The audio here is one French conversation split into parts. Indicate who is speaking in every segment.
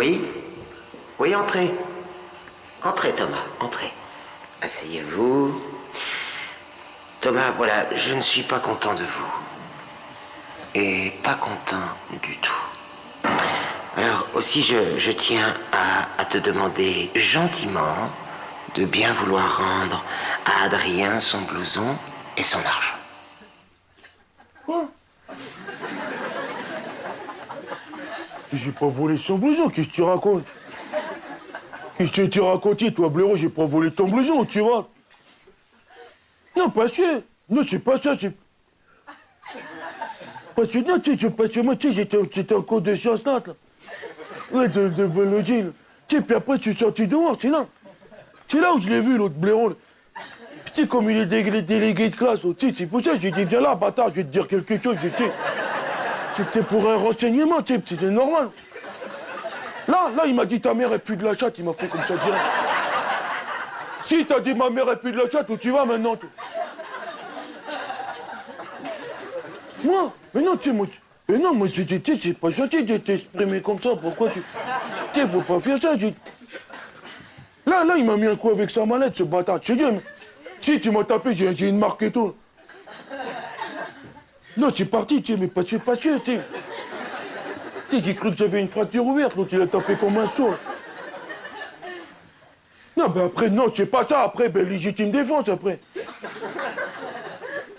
Speaker 1: Oui? Oui, entrez. Entrez, Thomas, entrez. Asseyez-vous. Thomas, voilà, je ne suis pas content de vous. Et pas content du tout. Alors, aussi, je tiens à te demander gentiment de bien vouloir rendre à Adrien son blouson et son argent.
Speaker 2: Quoi? J'ai pas volé son blouson, qu'est-ce que tu racontes? Qu'est-ce que tu raconté, toi, blaireau? J'ai pas volé ton blouson, tu vois? Non, pas sûr. Non, c'est pas ça, c'est... Parce que, non, tu sais, parce que moi, tu sais, j'étais en cours de sciences nat, là. Ouais, de biologie, là. Tu sais, puis après, je suis sorti dehors, c'est là. C'est là où je l'ai vu, l'autre blaireau, là. Puis, tu sais, comme il est délégué de classe, tu sais, c'est pour ça que j'ai dit, viens là, bâtard, je vais te dire quelque chose, c'était pour un renseignement, tu sais, c'était normal. Là, il m'a dit, ta mère est plus de la chatte, il m'a fait comme ça direct. Si t'as dit, ma mère est plus de la chatte, où tu vas maintenant, toi? Moi? Mais non, tu sais, moi... Mais non, moi, tu sais, c'est pas gentil de t'exprimer comme ça, pourquoi tu... Tu sais, faut pas faire ça, Là, il m'a mis un coup avec sa mallette, ce bâtard, tu sais, mais... Si, tu m'as tapé, j'ai une marque et tout. Non, c'est parti, tu sais, mais pas sûr, tu sais. J'ai cru que j'avais une fracture ouverte, l'autre, il a tapé comme un sourd. Non, ben après, non, c'est pas ça, après, ben légitime défense, après.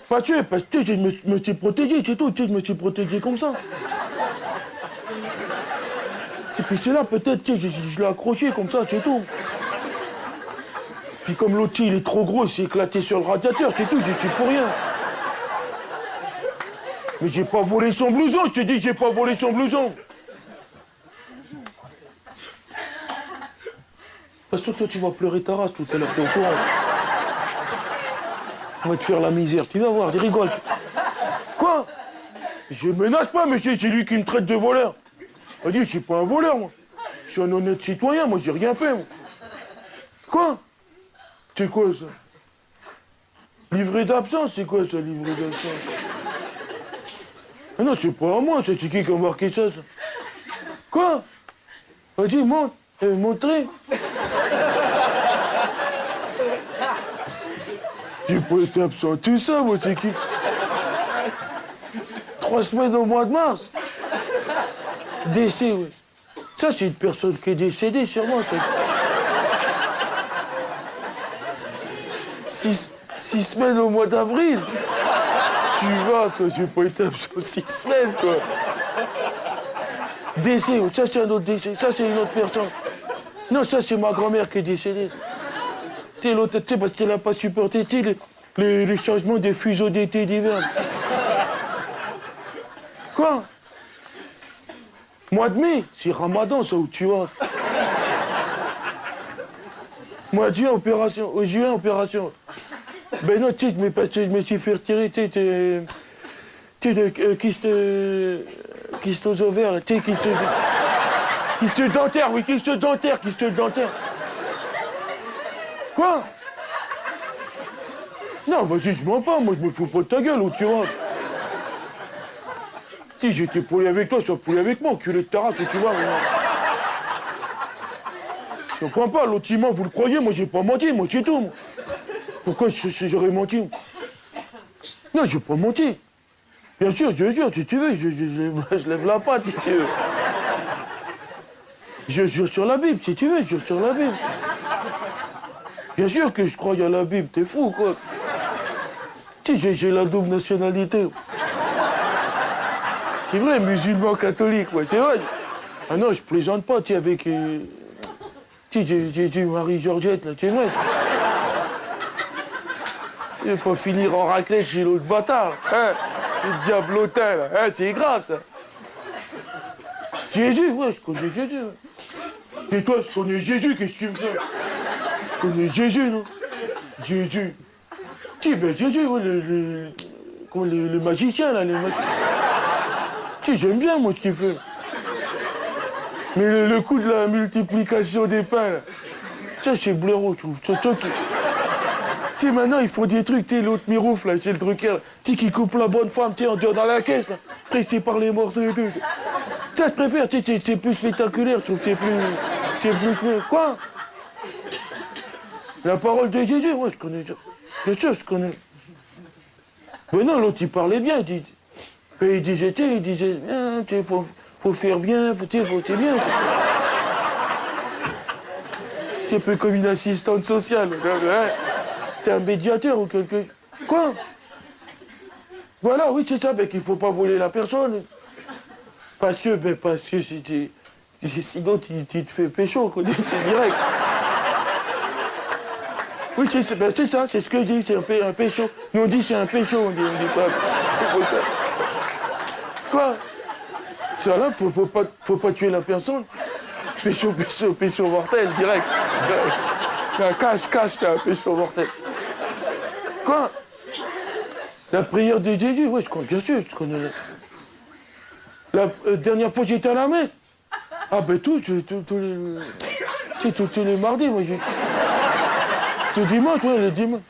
Speaker 2: Pas sûr, parce que, tu sais, je me suis protégé, c'est tout, tu sais, je me suis protégé comme ça. Et puis c'est là, peut-être, tu sais, je l'ai accroché comme ça, c'est tout. Puis comme l'autre, il est trop gros, il s'est éclaté sur le radiateur, c'est tout, je suis pour rien. Mais j'ai pas volé son blouson, je te dis, j'ai pas volé son blouson. Parce que toi, tu vas pleurer ta race tout à l'heure, t'es au courant. On va te faire la misère, tu vas voir, il rigole. Quoi? Je menace pas, monsieur, c'est lui qui me traite de voleur. Il dit, je suis pas un voleur, moi. Je suis un honnête citoyen, moi, j'ai rien fait, moi. Quoi? C'est quoi, ça? Livret d'absence, c'est quoi, ça, livret d'absence? Ah non, c'est pas à moi, ça, c'est qui a marqué ça, ça? Quoi? Vas-y, montre. Montrez. J'ai pas été absent tout ça, moi, c'est qui? 3 semaines au mois de mars. Décès, oui. Ça, c'est une personne qui est décédée, sûrement. 6 semaines au mois d'avril. Tu vas, toi, j'ai pas été absent 6 semaines, quoi. Décès, oui. Ça, c'est un autre décès. Ça, c'est une autre personne. Non, ça, c'est ma grand-mère qui est décédée. Tu sais, l'autre, tu sais, parce qu'elle n'a pas supporté, tu sais, les changements des fuseaux d'été et d'hiver. Quoi? Mois de mai, c'est Ramadan, ça, où tu vas. Mois de juin, opération. Au juin, opération. Ben non, tu sais, je me suis fait retirer, tu sais, de kyste aux ovaires, tu sais, kyste dentaire, oui, kyste dentaire. Quoi? Non, vas-y, je mens pas, moi, je me fous pas de ta gueule, où tu vas. Si j'étais poli avec toi, sois poli avec moi, enculé de ta race, où tu vas, maintenant. Je comprends pas, l'autre, il ment, vous le croyez, moi, j'ai pas menti, moi, c'est tout, moi. Pourquoi j'aurais menti? Non, j'ai pas menti. Bien sûr, je jure, si tu veux, je lève la patte, si tu veux. Je jure sur la Bible, si tu veux, je jure sur la Bible. Bien sûr que je crois à la Bible, t'es fou, quoi. Tu sais, j'ai la double nationalité. C'est vrai, musulman catholique, ouais, c'est vrai. Ah non, je plaisante pas, tu sais, avec... Tu sais, j'ai du Marie-Georgette, là, c'est vrai. Je vais pas finir en raclette chez l'autre bâtard, hein. Le diablotin, là, hein, c'est grave, ça. Jésus, ouais, je connais Jésus. Et toi, je connais Jésus, qu'est-ce que tu me fais? Je connais Jésus, non? Jésus. Si, ben Jésus, ouais, le magicien, là, les magiciens. Si, j'aime bien, moi, ce qu'il fait. Mais le coup de la multiplication des pains, là, ça, c'est blaireau, je trouve. Tu sais, maintenant, ils font des trucs, tu sais, l'autre mirouf, là, c'est le truc, tu sais, qui coupe la bonne femme, tu sais, en dehors dans la caisse, là, pressé par les morceaux et tout. Ça, je préfère, tu sais, c'est plus spectaculaire, je trouve que c'est plus... Quoi? La parole de Jésus, moi, je connais ça. Bien sûr, je connais. Mais non, l'autre, il parlait bien, il disait, bien, tu sais, faut faire bien, faut bien. C'est un peu comme une assistante sociale. Hein? T'es un médiateur ou quelque chose. Quoi? Voilà, oui, c'est ça, mais qu'il ne faut pas voler la personne. Parce que sinon, tu te fais pécho, quoi. C'est direct. Oui, c'est ça, c'est ce que je dis, c'est un pécho. Nous, on dit c'est un pécho, on dit pas. Ça. Quoi? Ça, là, faut pas tuer la personne. Pécho mortel, direct. Cache, c'est un pécho mortel. Quoi? La prière de Jésus, oui, je connais, bien sûr, je connais. La dernière fois, j'étais à la messe. Ah ben tous les mardis, moi, tout dimanche, ouais, le dimanche.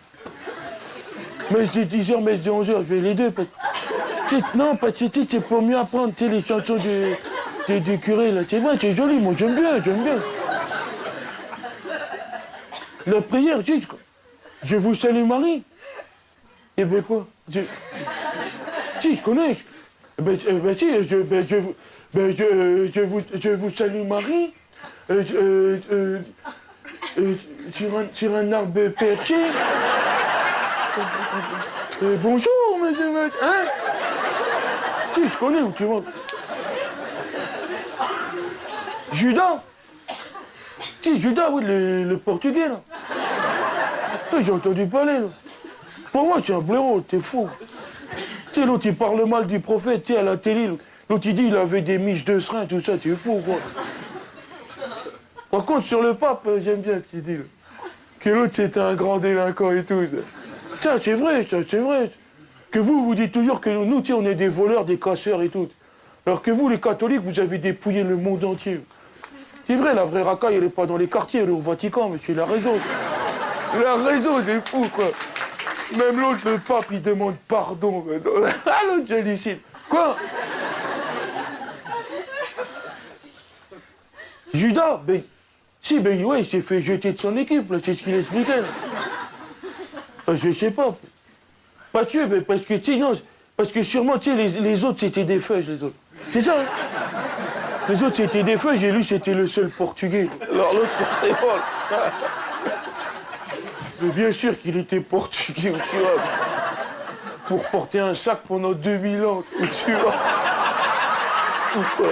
Speaker 2: Messe de 10h, messe de 11h, je vais les deux. Non, parce que c'est pour mieux apprendre, tu sais, les chansons du curé, là. C'est vrai, c'est joli, moi, j'aime bien. La prière, je vous salue Marie. Eh ben quoi? Si, je connais. Je vous salue Marie. Sur un arbre perché. Bonjour, monsieur. Hein? Si, je connais, où tu vois. Judas. Si, Judas, oui, le portugais, là. J'ai entendu parler, là. Pour moi, c'est un blaireau, t'es fou. Tu sais, l'autre, il parle mal du prophète, tu sais, à la télé. L'autre, il dit il avait des miches de serin, tout ça, t'es fou, quoi. Par contre, sur le pape, j'aime bien ce qu'il dit, là. Que l'autre, c'était un grand délinquant et tout. Ça, c'est vrai. Que vous dites toujours que nous, tu sais, on est des voleurs, des casseurs et tout. Alors que vous, les catholiques, vous avez dépouillé le monde entier. C'est vrai, la vraie racaille, elle n'est pas dans les quartiers, elle est au Vatican, mais il a raison. Il a raison, des fous, quoi. Même l'autre, le pape, il demande pardon. Ah, l'autre, j'hallucine. Quoi? Judas, ouais, il s'est fait jeter de son équipe, là, c'est ce qu'il expliquait. Je sais pas. Parce que, tu sais, non, parce que sûrement, tu sais, les autres, c'était des feuilles, les autres. C'est ça, hein? Les autres, c'était des feuilles, et lui, c'était le seul portugais. Alors l'autre, c'est pas. Mais bien sûr qu'il était portugais, tu vois. Pour porter un sac pendant 2000 ans, tu vois. Ou quoi?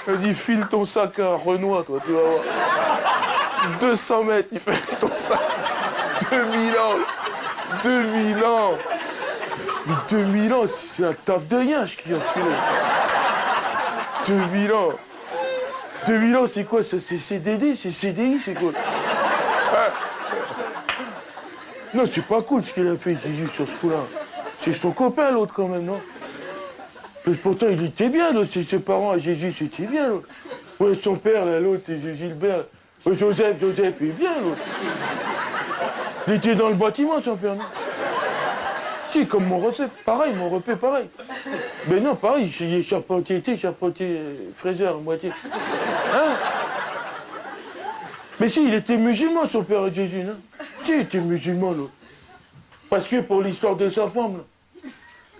Speaker 2: Vas-y, file ton sac à un Renoir, toi, tu vas voir. 200 mètres, il fait ton sac. 2000 ans. 2000 ans. Mais 2000 ans, c'est un taf de yinche qui a filé. 2000 ans. 2000 ans, c'est quoi ça? C'est CDD? C'est CDI? C'est quoi? Non, c'est pas cool ce qu'il a fait, Jésus, sur ce coup-là. C'est son copain, l'autre, quand même, non? Mais pourtant, il était bien, l'autre. Ses parents à Jésus, c'était bien, l'autre. Ouais, son père, là, l'autre, Gilbert. Ouais, Joseph, il est bien, l'autre. Il était dans le bâtiment, son père, non? Si, comme mon repère, pareil. Mais non, pareil, il est charpentier, fraiseur, moitié. Hein? Mais si, il était musulman, son père Jésus, non? Si, il était musulman, l'autre. Parce que pour l'histoire de sa femme, là.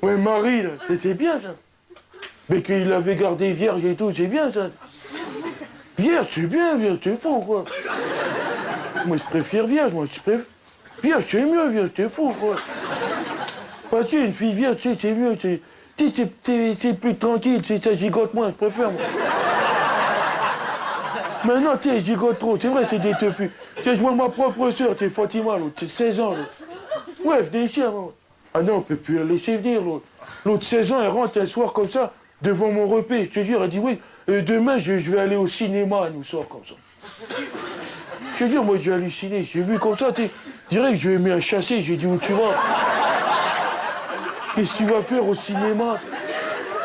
Speaker 2: Ouais, Marie, là, c'était bien, ça. Mais qu'il l'avait gardée vierge et tout, c'est bien, ça. Vierge, c'est bien, vierge, c'est fou, quoi. Moi, je préfère vierge, Vierge, c'est mieux, vierge, t'es fou, quoi. Parce qu'une fille vierge, c'est mieux, c'est plus tranquille, ça gigote moins, je préfère, moi. Maintenant, tu sais, je gigote trop, c'est vrai, c'est des teufus. Tu sais, je vois ma propre sœur, c'est Fatima, l'autre, c'est 16 ans, l'autre. Ouais, venez ici, moi. Ah non, on peut plus la laisser venir, l'autre. L'autre, 16 ans, elle rentre un soir comme ça, devant mon repas, je te jure, elle dit, oui, demain, je vais aller au cinéma, nous soir comme ça. Je te jure, moi, j'ai halluciné, j'ai vu comme ça, tu dirais que je vais aimer à chasser, j'ai dit, où tu vas? Qu'est-ce que tu vas faire au cinéma?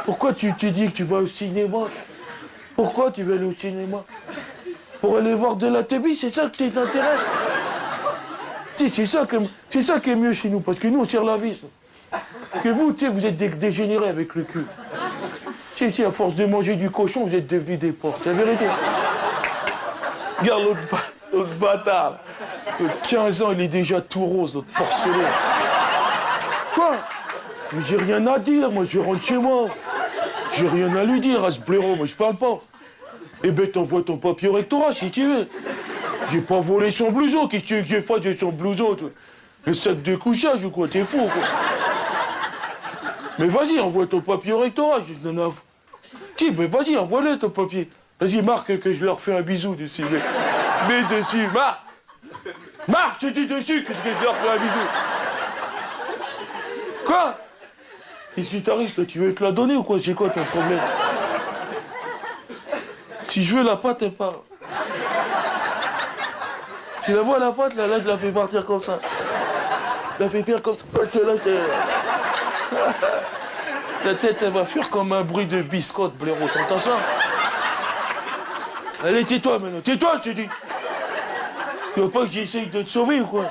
Speaker 2: Pourquoi tu te dis que tu vas au cinéma? Pourquoi tu veux aller au cinéma? Pour aller voir de la télé, c'est ça qui t'intéresse? C'est ça qui est mieux chez nous, parce que nous, on tire la vis. Que vous, tu sais, vous êtes des dégénérés avec le cul. Tu sais, à force de manger du cochon, vous êtes devenus des porcs. C'est la vérité. Regarde l'autre bâtard. Là. 15 ans, il est déjà tout rose, l'autre porcelain. Quoi? Mais j'ai rien à dire, moi, je rentre chez moi. J'ai rien à lui dire à ce blaireau, moi, je parle pas. Eh ben, t'envoies ton papier au rectorat, si tu veux. J'ai pas volé son blouson, qu'est-ce que tu veux que j'ai fait de son blouson, toi? Le sac de couchage ou quoi? T'es fou, quoi. Mais vas-y, envoie ton papier au rectorat, je n'en ai... Tiens, mais vas-y, envoie-le ton papier. Vas-y, marque que je leur fais un bisou dessus. Mets dessus, marque. Marque, je dis dessus que je leur fais un bisou. Quoi? Qu'est-ce qui t'arrive, toi? Tu veux te la donner ou quoi? C'est quoi ton problème? Si je veux la pâte, elle part. Tu la vois, la pâte, là, je la fais partir comme ça. Je la fais faire comme ça. Ta tête, elle va faire comme un bruit de biscotte, blaireau. T'entends ça? Allez, tais-toi maintenant. Tais-toi, je te dis. Tu veux pas que j'essaye de te sauver ou quoi?